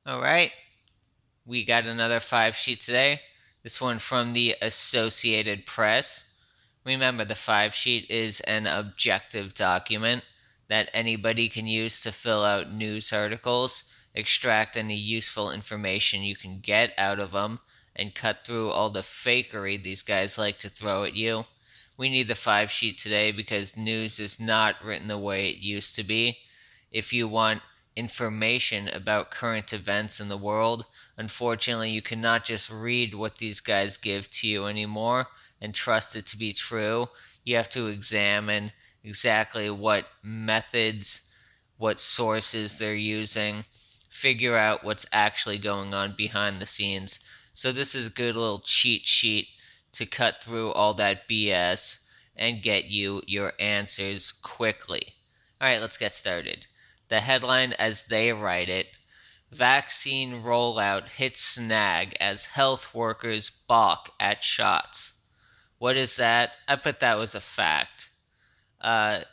All right, we got another 5 sheet today. This one from the Associated Press. Remember, the 5 sheet is an objective document that anybody can use to fill out news articles, extract any useful information you can get out of them, and cut through all the fakery these guys like to throw at you. We need the 5 sheet today because news is not written the way it used to be. If you want information about current events in the world, unfortunately, you cannot just read what these guys give to you anymore and trust it to be true. You have to examine exactly what methods, what sources they're using, figure out what's actually going on behind the scenes. So, this is a good little cheat sheet to cut through all that BS and get you your answers quickly. Alright, let's get started. The headline, as they write it: Vaccine rollout hits snag as health workers balk at shots. What is that? I put that was a fact. Uh,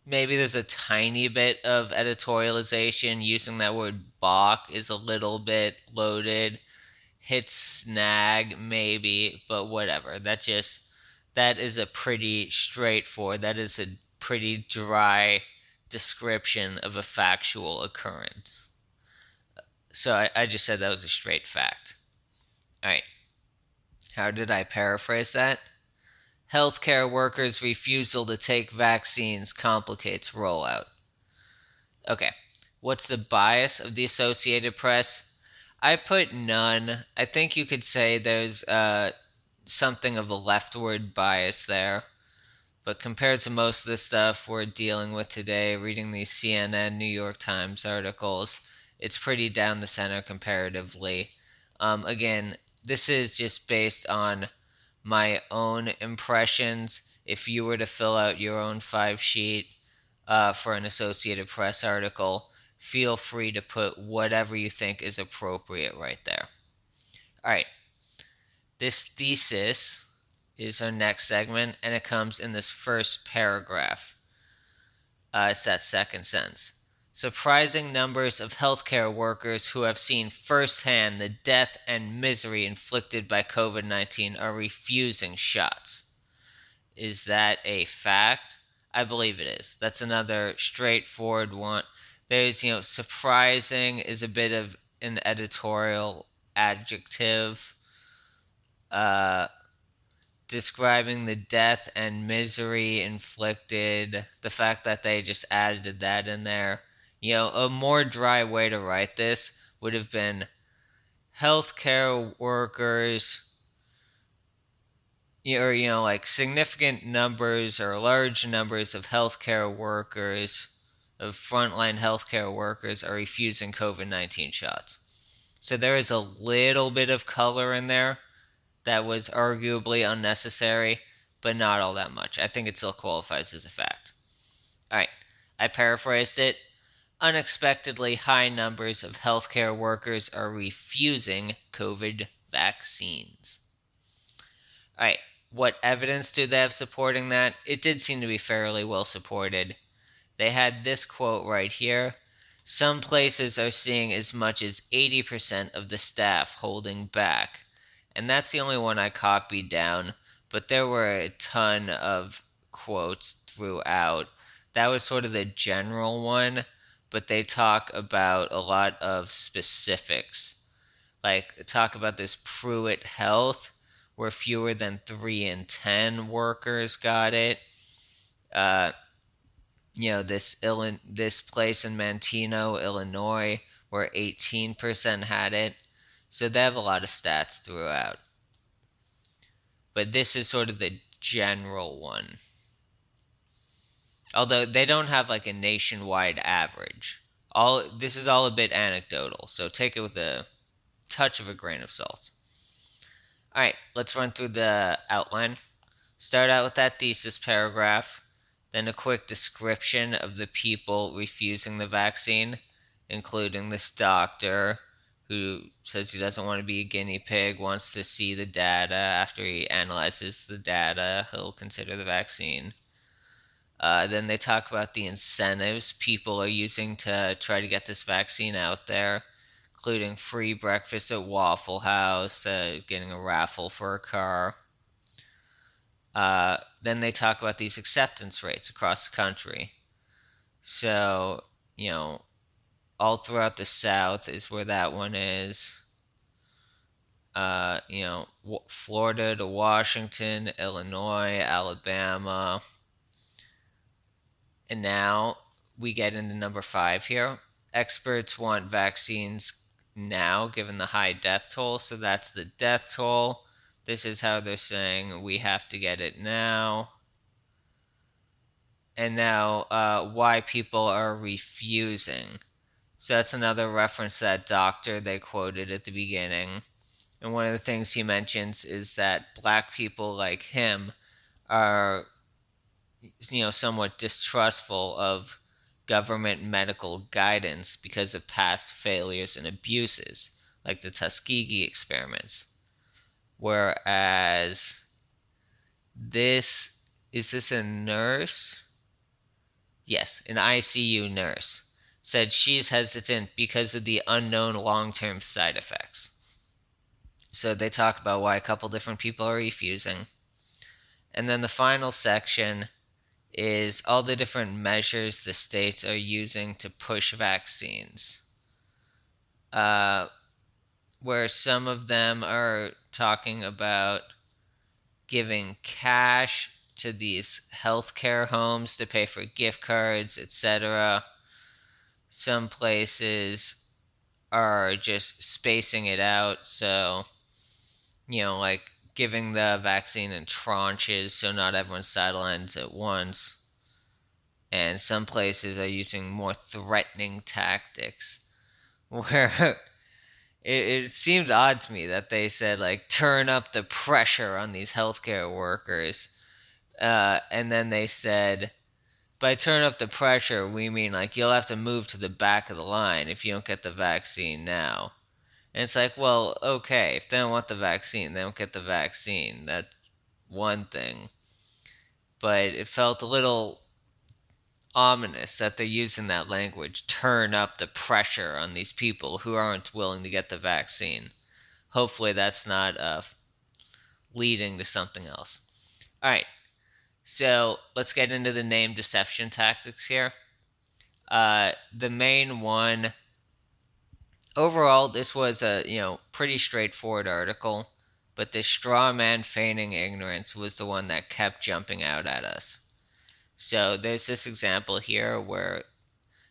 Maybe there's a tiny bit of editorialization. Using that word balk is a little bit loaded. Hit snag, maybe, but whatever. That is a pretty straightforward, that is a pretty dry description of a factual occurrence. So I just said that was a straight fact. Alright, how did I paraphrase that? Healthcare workers' refusal to take vaccines complicates rollout. Okay, what's the bias of the Associated Press? I put none. I think you could say there's something of a leftward bias there. But compared to most of the stuff we're dealing with today, reading these CNN, New York Times articles, it's pretty down the center comparatively. Again, this is just based on my own impressions. If you were to fill out your own 5 sheet for an Associated Press article, feel free to put whatever you think is appropriate right there. All right, this thesis is our next segment, and it comes in this first paragraph. It's that second sentence. Surprising numbers of healthcare workers who have seen firsthand the death and misery inflicted by COVID 19 are refusing shots. Is that a fact? I believe it is. That's another straightforward one. There's, surprising is a bit of an editorial adjective. Uh, Describing the death and misery inflicted, the fact that they just added that in there. A more dry way to write this would have been healthcare workers, or, like significant numbers or large numbers of healthcare workers, of frontline healthcare workers, are refusing COVID 19 shots. So there is a little bit of color in there that was arguably unnecessary, but not all that much. I think it still qualifies as a fact. All right, I paraphrased it. Unexpectedly high numbers of healthcare workers are refusing COVID vaccines. All right, what evidence do they have supporting that? It did seem to be fairly well supported. They had this quote right here. Some places are seeing as much as 80% of the staff holding back. And that's the only one I copied down, but there were a ton of quotes throughout. That was sort of the general one, but they talk about a lot of specifics. Like, talk about this Pruitt Health, where fewer than 3 in 10 workers got it. Uh, this place in Manteno, Illinois, where 18% had it. So they have a lot of stats throughout. But this is sort of the general one. Although they don't have like a nationwide average. This is all a bit anecdotal, so take it with a touch of a grain of salt. All right, let's run through the outline. Start out with that thesis paragraph, then a quick description of the people refusing the vaccine, including this doctor who says he doesn't want to be a guinea pig, wants to see the data. After he analyzes the data, he'll consider the vaccine. Then they talk about the incentives people are using to try to get this vaccine out there, including free breakfast at Waffle House, getting a raffle for a car. Then they talk about these acceptance rates across the country. So, you know, all throughout the South is where that one is. Florida to Washington, Illinois, Alabama. And now we get into number 5 here. Experts want vaccines now, given the high death toll. So that's the death toll. This is how they're saying we have to get it now. And now, why people are refusing. So that's another reference to that doctor they quoted at the beginning. And one of the things he mentions is that black people like him are, somewhat distrustful of government medical guidance because of past failures and abuses, like the Tuskegee experiments. Whereas is this a nurse? Yes, an ICU nurse said she's hesitant because of the unknown long-term side effects. So they talk about why a couple different people are refusing. And then the final section is all the different measures the states are using to push vaccines. Where some of them are talking about giving cash to these healthcare homes to pay for gift cards, etc. Some places are just spacing it out, so, like giving the vaccine in tranches so not everyone's sidelines at once. And some places are using more threatening tactics where it seemed odd to me that they said, like, turn up the pressure on these healthcare workers. And then they said, by turn up the pressure, we mean, like, you'll have to move to the back of the line if you don't get the vaccine now. And it's like, well, okay, if they don't want the vaccine, they don't get the vaccine. That's one thing. But it felt a little ominous that they're using that language, turn up the pressure on these people who aren't willing to get the vaccine. Hopefully that's not leading to something else. All right, so let's get into the name deception tactics here. The main one, overall, this was a pretty straightforward article, but the straw man feigning ignorance was the one that kept jumping out at us. So there's this example here where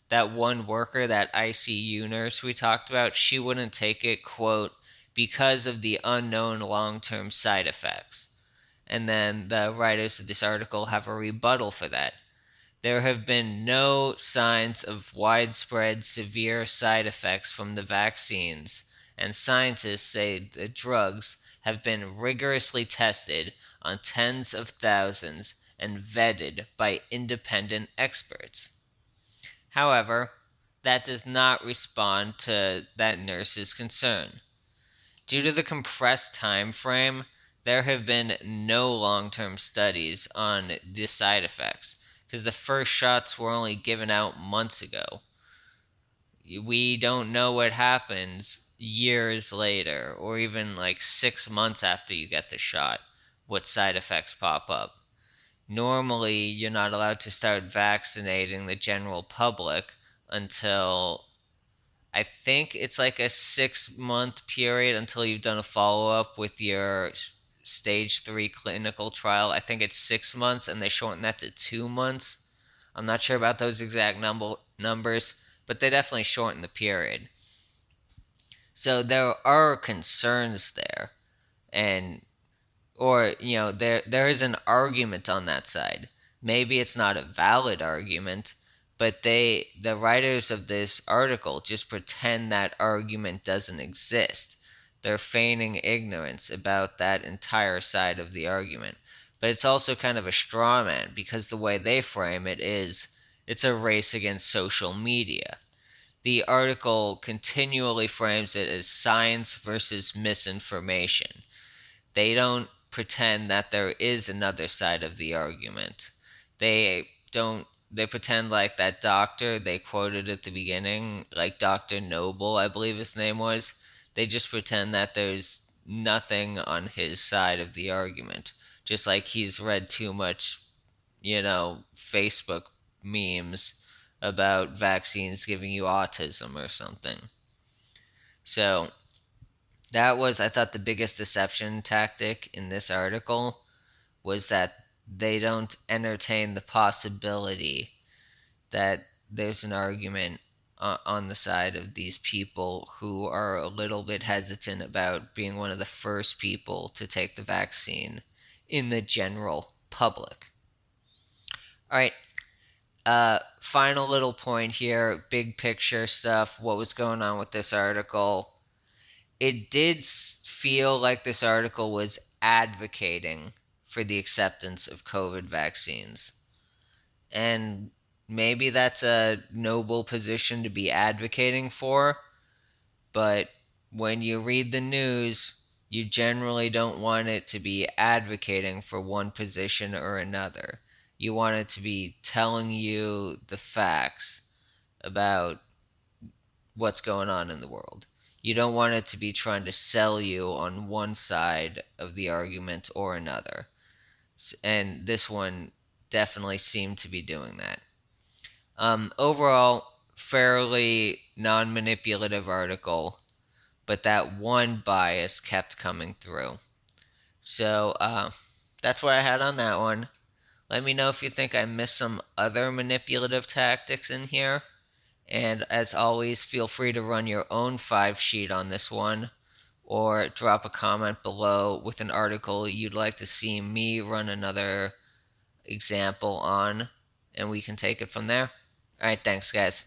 that one worker, that ICU nurse we talked about, she wouldn't take it, quote, because of the unknown long-term side effects. And then the writers of this article have a rebuttal for that. There have been no signs of widespread severe side effects from the vaccines, and scientists say the drugs have been rigorously tested on tens of thousands and vetted by independent experts. However, that does not respond to that nurse's concern. Due to the compressed time frame, there have been no long-term studies on the side effects because the first shots were only given out months ago. We don't know what happens years later or even like 6 months after you get the shot, what side effects pop up. Normally, you're not allowed to start vaccinating the general public until, I think it's like a 6-month period until you've done a follow-up with your stage 3 clinical trial. I think it's 6 months, and they shorten that to 2 months. I'm not sure about those exact numbers, but they definitely shorten the period. So there are concerns there, and there is an argument on that side. Maybe it's not a valid argument, but the writers of this article just pretend that argument doesn't exist. They're feigning ignorance about that entire side of the argument. But it's also kind of a straw man because the way they frame it is it's a race against social media. The article continually frames it as science versus misinformation. They don't pretend that there is another side of the argument. They don't they pretend like that doctor they quoted at the beginning, like Dr. Noble, I believe his name was, they just pretend that there's nothing on his side of the argument. Just like he's read too much, Facebook memes about vaccines giving you autism or something. So that was, I thought, the biggest deception tactic in this article was that they don't entertain the possibility that there's an argument on the side of these people who are a little bit hesitant about being one of the first people to take the vaccine in the general public. All right, final little point here, big picture stuff, what was going on with this article. It did feel like this article was advocating for the acceptance of COVID vaccines. And maybe that's a noble position to be advocating for, but when you read the news, you generally don't want it to be advocating for one position or another. You want it to be telling you the facts about what's going on in the world. You don't want it to be trying to sell you on one side of the argument or another. And this one definitely seemed to be doing that. Overall, fairly non manipulative article, but that one bias kept coming through. So that's what I had on that one. Let me know if you think I missed some other manipulative tactics in here. And as always, feel free to run your own 5-sheet on this one, or drop a comment below with an article you'd like to see me run another example on, and we can take it from there. Alright, thanks guys.